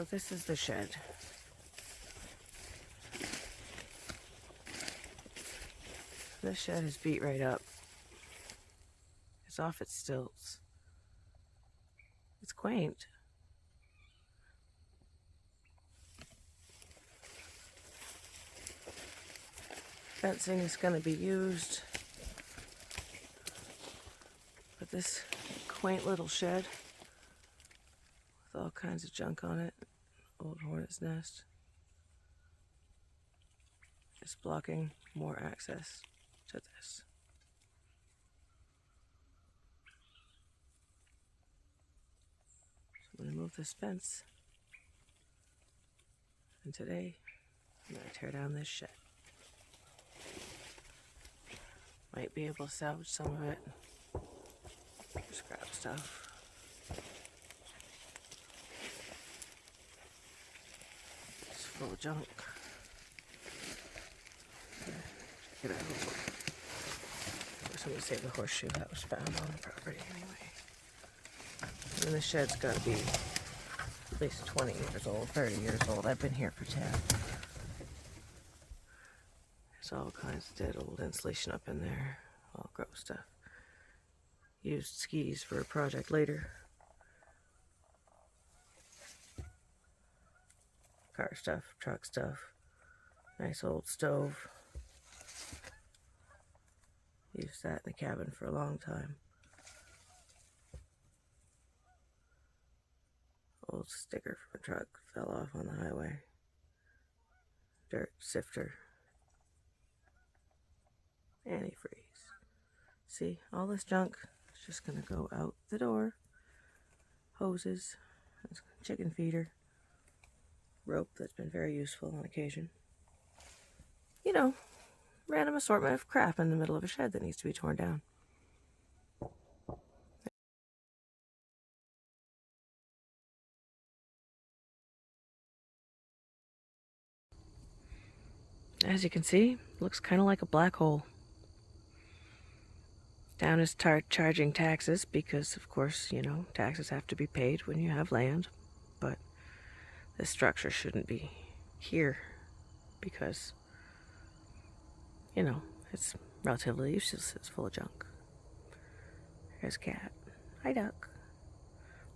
So this is the shed. This shed is beat right up. It's off its stilts. It's quaint. Fencing is going to be used. But this quaint little shed with all kinds of junk on it, old hornet's nest, is blocking more access to this. So I'm going to move this fence, and today I'm going to tear down this shed. Might be able to salvage some of it, scrap stuff. It's full of junk. Get out. Somebody saved the horseshoe that was found on the property anyway. And the shed's got to be at least 20 years old, 30 years old. I've been here for 10. There's all kinds of dead old insulation up in there, all gross stuff. Used skis for a project later. Car stuff, truck stuff, nice old stove. Used that in the cabin for a long time. Old sticker from a truck fell off on the highway. Dirt sifter. Antifreeze. See, all this junk is just gonna go out the door. Hoses, chicken feeder, rope that's been very useful on occasion. You know, random assortment of crap in the middle of a shed that needs to be torn down. As you can see, looks kind of like a black hole. Town is charging taxes because, of course, you know, taxes have to be paid when you have land. But this structure shouldn't be here because, you know, it's relatively useless. It's full of junk. There's a cat. Hi, duck.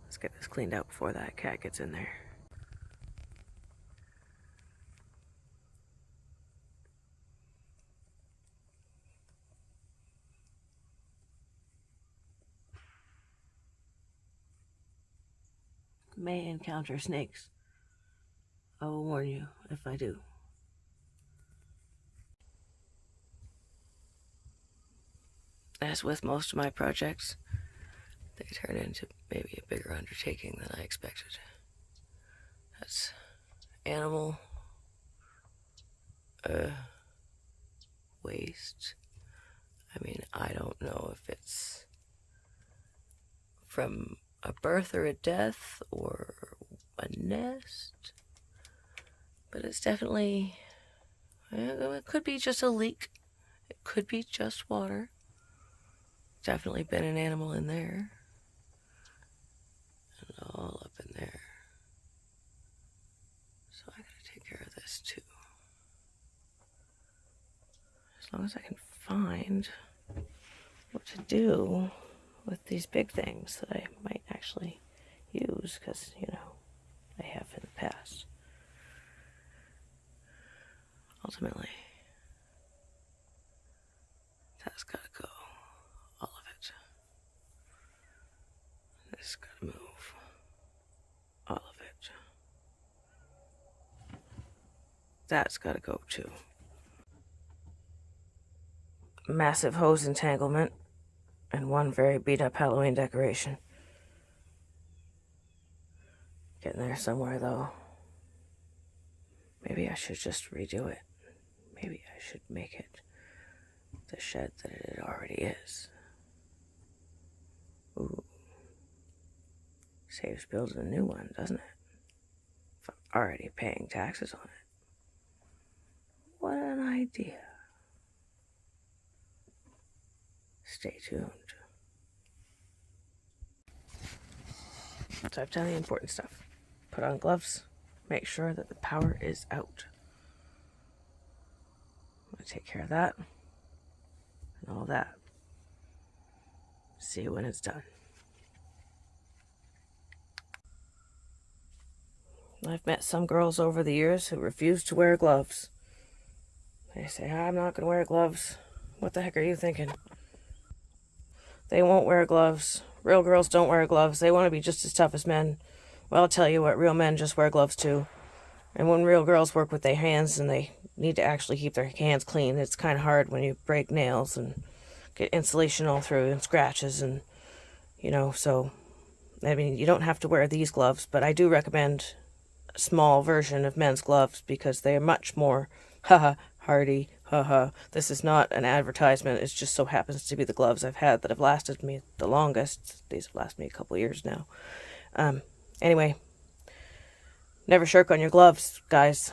Let's get this cleaned out before that cat gets in there. May encounter snakes. I will warn you if I do. As with most of my projects, they turn into maybe a bigger undertaking than I expected. That's animal waste. I mean, I don't know if it's from a birth or a death or a nest, but it's definitely, it could be just a leak. It could be just water. Definitely been an animal in there. And all up in there. So I gotta take care of this too. As long as I can find what to do with these big things that I might actually use, because, you know, I have in the past. Ultimately, that's gotta go. All of it. This gotta move. All of it. That's gotta go too. Massive hose entanglement and one very beat up Halloween decoration. Getting there somewhere though. Maybe I should just redo it. Maybe I should make it the shed that it already is. Ooh. Saves building a new one, doesn't it? If I'm already paying taxes on it. What an idea. Stay tuned. So I've done the important stuff. Put on gloves, make sure that the power is out. I'm going to take care of that and all that. See you when it's done. I've met some girls over the years who refuse to wear gloves. They say, I'm not going to wear gloves. What the heck are you thinking? They won't wear gloves. Real girls don't wear gloves. They want to be just as tough as men. Well, I'll tell you what, real men just wear gloves too. And when real girls work with their hands and they need to actually keep their hands clean, it's kind of hard when you break nails and get insulation all through and scratches and, so, I mean, you don't have to wear these gloves, but I do recommend a small version of men's gloves because they are much more, hardy, This is not an advertisement. It just so happens to be the gloves I've had that have lasted me the longest. These have lasted me a couple of years now. Anyway, never shirk on your gloves, guys.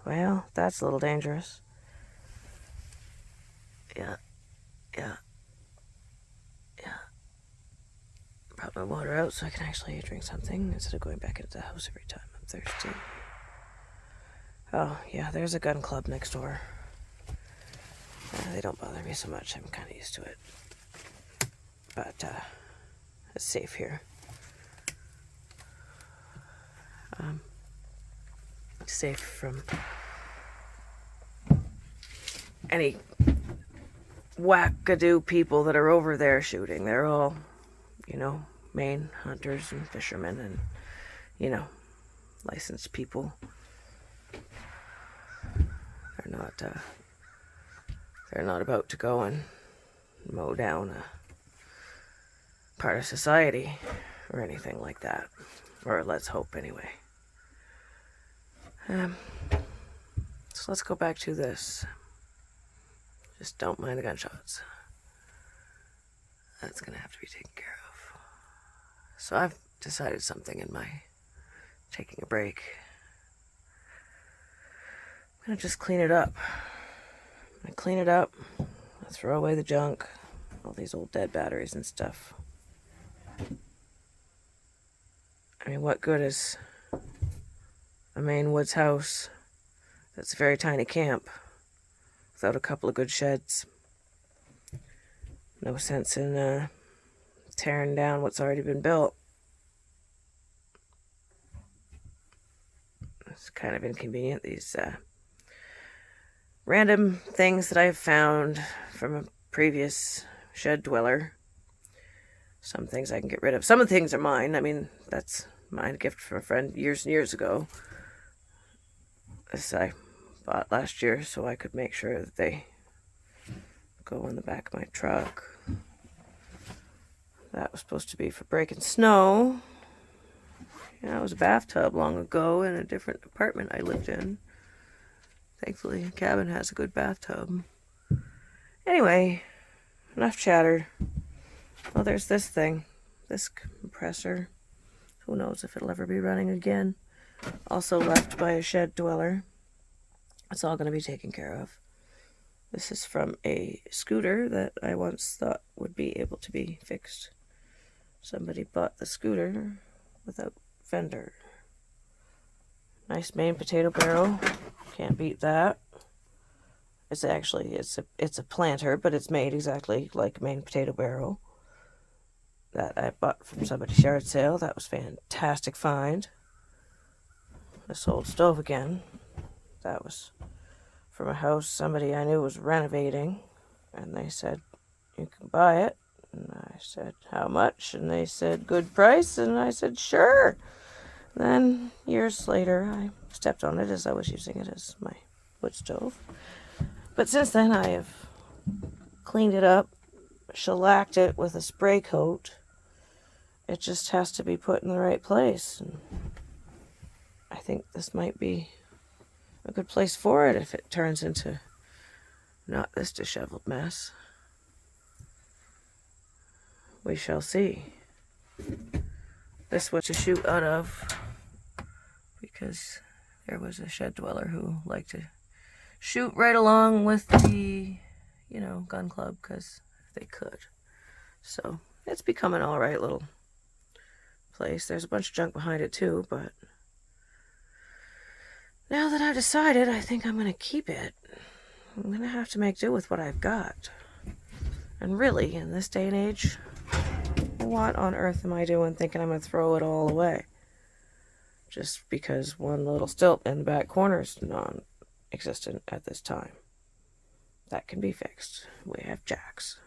Well, that's a little dangerous. Yeah. Brought my water out so I can actually drink something instead of going back into the house every time I'm thirsty. Oh, yeah, there's a gun club next door. They don't bother me so much. I'm kind of used to it. But it's safe here. Safe from any wackadoo people that are over there shooting. They're all, Maine hunters and fishermen and, licensed people. They're not about to go and mow down a part of society or anything like that. Or let's hope anyway. So let's go back to this. Just don't mind the gunshots. That's going to have to be taken care of. So I've decided something in my taking a break. I'm going to just clean it up. I throw away the junk, all these old dead batteries and stuff. I mean, what good is a Maine woods house that's a very tiny camp without a couple of good sheds? No sense in tearing down what's already been built. It's kind of inconvenient, these random things that I've found from a previous shed dweller. Some things I can get rid of. Some of the things are mine. I mean, that's mine, a gift from a friend years and years ago. This I bought last year so I could make sure that they go in the back of my truck. That was supposed to be for breaking snow. Yeah, it was a bathtub long ago in a different apartment I lived in. Thankfully, the cabin has a good bathtub. Anyway, enough chatter. Well, there's this thing. This compressor. Who knows if it'll ever be running again. Also left by a shed dweller. It's all going to be taken care of. This is from a scooter that I once thought would be able to be fixed. Somebody bought the scooter without fender. Nice Maine potato barrel. Can't beat that. It's a planter, but it's made exactly like a Maine potato barrel that I bought from somebody's yard sale. That was fantastic find. This old stove again. That was from a house somebody I knew was renovating, and they said, you can buy it. And I said, how much? And they said, good price. And I said, sure. Then, years later, I stepped on it as I was using it as my wood stove. But since then, I have cleaned it up, shellacked it with a spray coat. It just has to be put in the right place. And I think this might be a good place for it if it turns into not this disheveled mess. We shall see. This was to shoot out of because there was a shed dweller who liked to shoot right along with the, gun club because they could. So it's become an all right little place. There's a bunch of junk behind it too, but now that I've decided, I think I'm going to keep it. I'm going to have to make do with what I've got. And really, in this day and age, what on earth am I doing thinking I'm going to throw it all away? Just because one little stilt in the back corner is non-existent at this time. That can be fixed. We have jacks.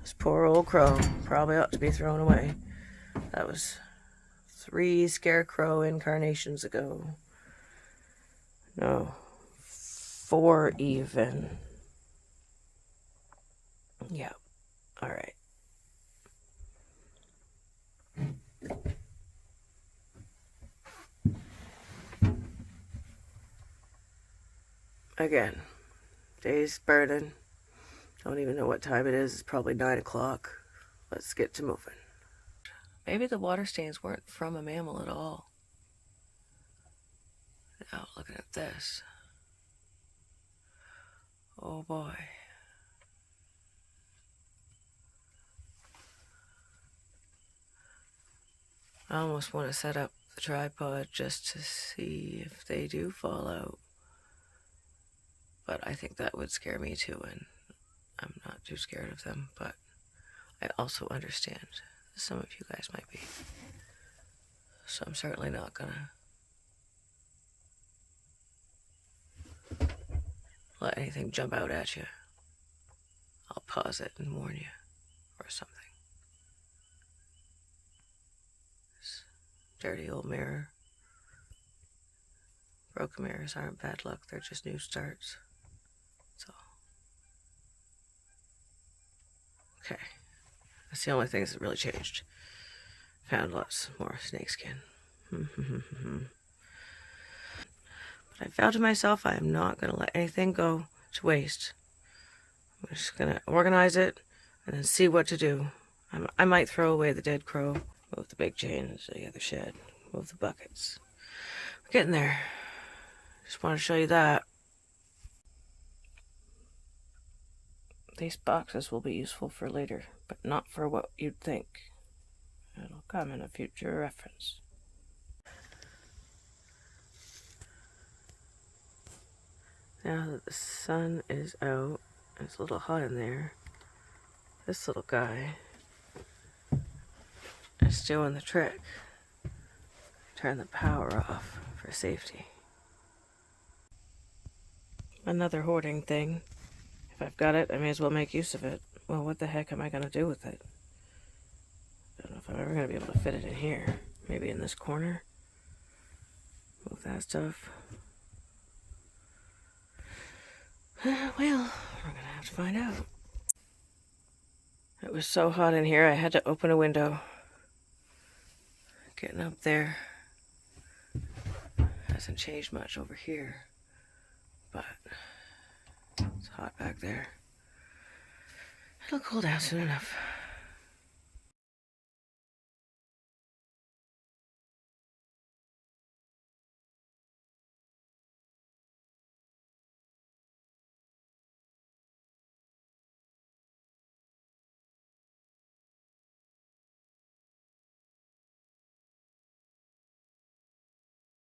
This poor old crow probably ought to be thrown away. That was 3 scarecrow incarnations ago. No, 4 even. Yeah, all right. Again, day's burning. Don't even know what time it is. It's probably 9 o'clock. Let's get to moving. Maybe the water stains weren't from a mammal at all. Now, looking at this. Oh boy. I almost want to set up the tripod just to see if they do fall out. But I think that would scare me too, and I'm not too scared of them, but I also understand some of you guys might be. So I'm certainly not gonna let anything jump out at you. I'll pause it and warn you, or something. This dirty old mirror. Broken mirrors aren't bad luck, they're just new starts. So, okay. That's the only thing that's really changed. Found lots more snakeskin. But I vowed to myself I am not going to let anything go to waste. I'm just going to organize it and then see what to do. I might throw away the dead crow, move the big chain to the other shed, move the buckets. We're getting there. Just want to show you that. These boxes will be useful for later, but not for what you'd think. It'll come in a future reference. Now that the sun is out, and it's a little hot in there, this little guy is doing the trick. Turn the power off for safety. Another hoarding thing. If I've got it, I may as well make use of it. Well, what the heck am I going to do with it? I don't know if I'm ever going to be able to fit it in here. Maybe in this corner. Move that stuff. Well, we're going to have to find out. It was so hot in here, I had to open a window. Getting up there hasn't changed much over here, but it's hot back there. It'll cool down soon enough.